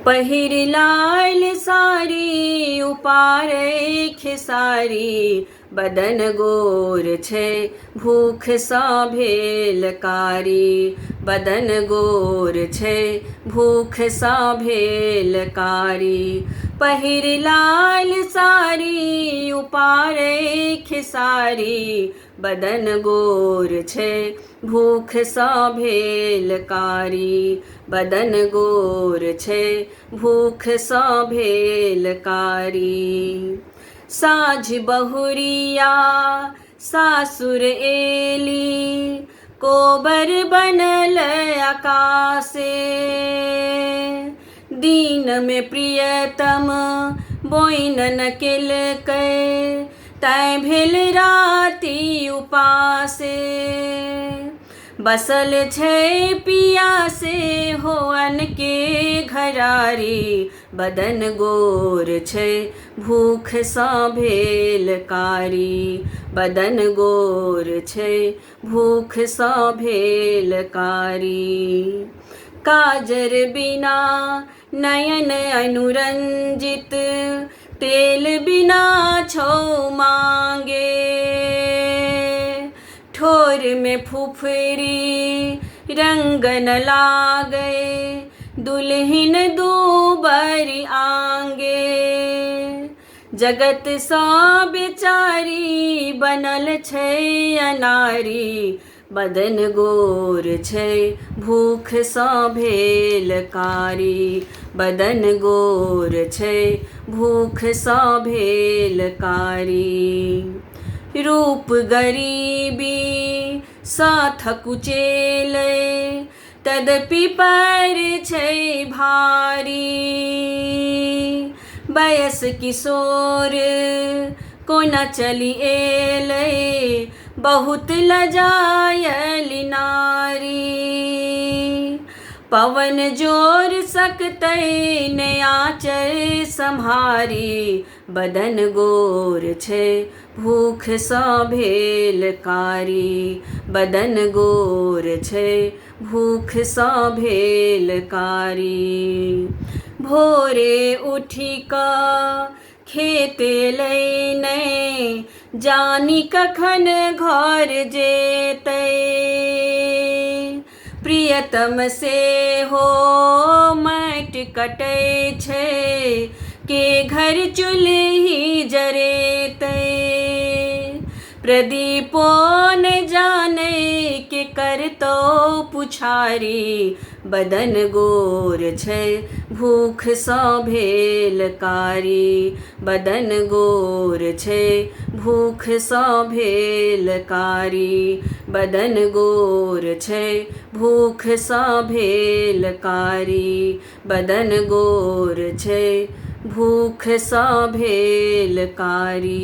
पहिर लाल साड़ी उपारे खेसारी, बदन गोर छै भूख सा भेल कारी। बदन गोर छै भूख सा भेल कारी। पहिर लाल साड़ी उपारे खेसारी, बदन गोर छै भूख सा भेल कारी। बदन गोर छै भूख सा भेल कारी। साँझ बहुरिया सासुर एली, कोबर बनल आकाशे। दिन में प्रियतम बोइन न केलकै, तैं भेल राति उपासे। बसल छै पिया से होअन के घरारी, बदन गोर छै भूख सा भेल कारी। बदन गोर छै भूख सा भेल कारी। काजर बिना नयन अनुरंजित, तेल बिना छौ मांगे। ठोर में फुफरी रंग न लागे, दुल्हिन दूबर आंगे। जगत सा बेचारी बनल छै अनारी, बदन गोर छै भूख सा भेल कारी। बदन गोर छै भूख सा भेल कारी। रूप गरीबी साथ कुचेलै, तदपि पैर छै भारी। बयस किशोर कोना चली एलै, बहुत लजायल नारी। पवन जोर सकतै ने आँचर सम्हारी, बदन गोर छै भूख सा भेल कारी। बदन गोर छै भूख सा भेल कारी। भोरे उठि कऽ खेत एलै नै, जानी कखन घर जेतै। प्रियतम से हो माटि कटै छै, के घर चूल्ही जरेतै। प्रदीपो न जाने के करतौ पुछारी, बदन गोर छै भूख सा भेल कारी। बदन गोर छै भूख सा भेल कारी। बदन गोर छै भूख सा भेल कारी। बदन गोर छै भूख सा भेल कारी।